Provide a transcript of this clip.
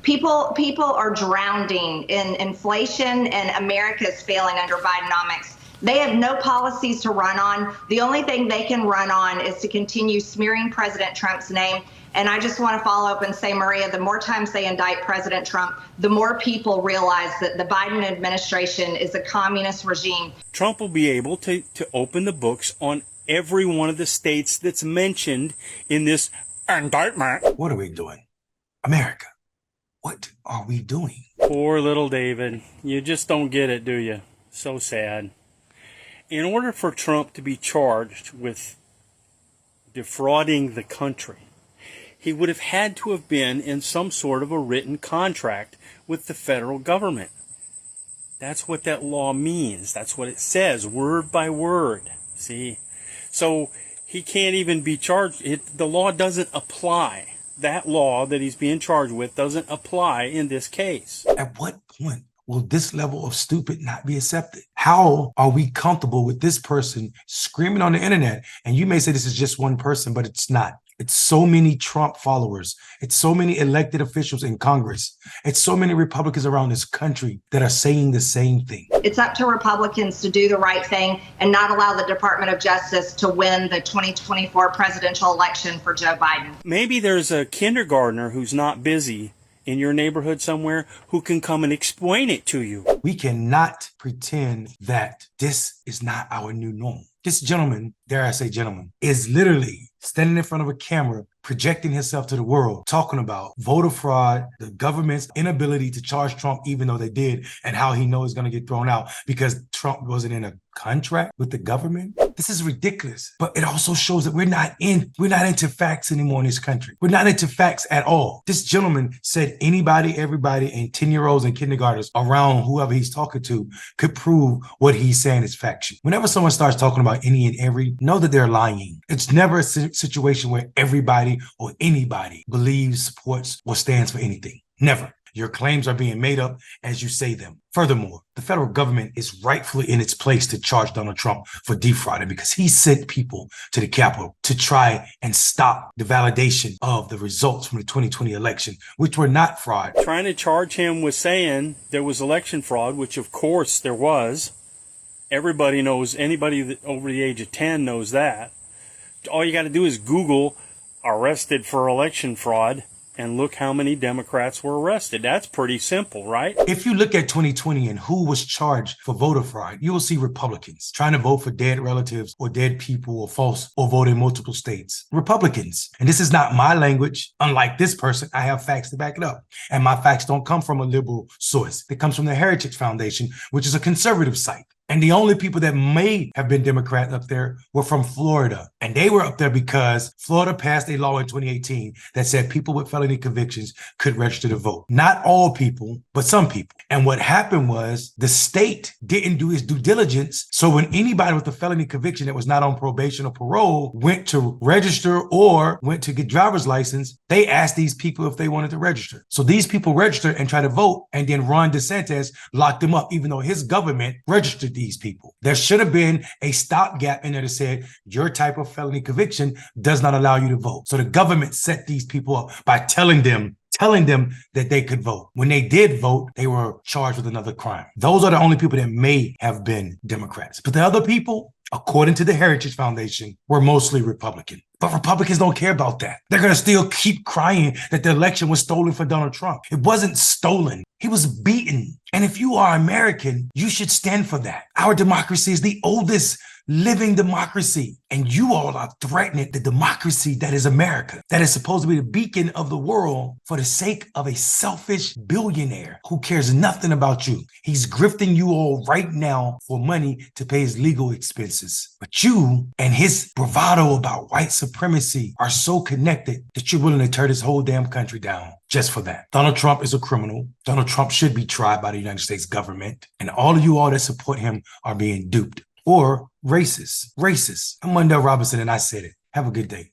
People are drowning in inflation, and America is failing under Bidenomics. They have no policies to run on. The only thing they can run on is to continue smearing President Trump's name. And I just want to follow up and say, Maria, the more times they indict President Trump, the more people realize that the Biden administration is a communist regime. Trump will be able to open the books on every one of the states that's mentioned in this indictment. What are we doing? America, what are we doing? Poor little David. You just don't get it, do you? So sad. In order for Trump to be charged with defrauding the country, he would have had to have been in some sort of a written contract with the federal government. That's what that law means. That's what it says, word by word. See? So he can't even be charged. The law doesn't apply. That law that he's being charged with doesn't apply in this case. At what point will this level of stupid not be accepted? How are we comfortable with this person screaming on the internet? And you may say this is just one person, but it's not. It's so many Trump followers. It's so many elected officials in Congress. It's so many Republicans around this country that are saying the same thing. It's up to Republicans to do the right thing and not allow the Department of Justice to win the 2024 presidential election for Joe Biden. Maybe there's a kindergartner who's not busy in your neighborhood somewhere who can come and explain it to you. We cannot pretend that this is not our new norm. This gentleman, dare I say gentleman, is literally standing in front of a camera, projecting himself to the world, talking about voter fraud, the government's inability to charge Trump, even though they did, and how he knows he's going to get thrown out because Trump wasn't in a contract with the government. This is ridiculous. But it also shows that we're not into facts anymore in this country. We're not into facts at all. This gentleman said anybody, everybody, and 10-year-olds and kindergartners around whoever he's talking to could prove what he's saying is factual. Whenever someone starts talking about any and every, know that they're lying. It's never a situation where everybody or anybody believes, supports, or stands for anything. Never. Your claims are being made up as you say them. Furthermore, the federal government is rightfully in its place to charge Donald Trump for defrauding because he sent people to the Capitol to try and stop the validation of the results from the 2020 election, which were not fraud. Trying to charge him with saying there was election fraud, which of course there was. Everybody knows, anybody over the age of 10 knows that. All you got to do is Google arrested for election fraud and look how many Democrats were arrested. That's pretty simple, right? If you look at 2020 and who was charged for voter fraud, you will see Republicans trying to vote for dead relatives or dead people or false or vote in multiple states. Republicans. And this is not my language. Unlike this person, I have facts to back it up. And my facts don't come from a liberal source. It comes from the Heritage Foundation, which is a conservative site. And the only people that may have been Democrats up there were from Florida. And they were up there because Florida passed a law in 2018 that said people with felony convictions could register to vote. Not all people, but some people. And what happened was the state didn't do its due diligence. So when anybody with a felony conviction that was not on probation or parole went to register or went to get driver's license, they asked these people if they wanted to register. So these people registered and tried to vote, and then Ron DeSantis locked them up, even though his government registered these people. There should have been a stopgap in there that said your type of felony conviction does not allow you to vote. So the government set these people up by telling them that they could vote. When they did vote, they were charged with another crime. Those are the only people that may have been Democrats. But the other people, according to the Heritage Foundation, were mostly Republican. But Republicans don't care about that. They're going to still keep crying that the election was stolen for Donald Trump. It wasn't stolen. He was beaten. And if you are American, you should stand for that. Our democracy is the oldest living democracy. And you all are threatening the democracy that is America, that is supposed to be the beacon of the world for the sake of a selfish billionaire who cares nothing about you. He's grifting you all right now for money to pay his legal expenses. But you and his bravado about white supremacy are so connected that you're willing to tear this whole damn country down just for that. Donald Trump is a criminal. Donald Trump should be tried by the United States government. And all of you all that support him are being duped. Or racist. I'm Mondale Robinson, and I said it. Have a good day.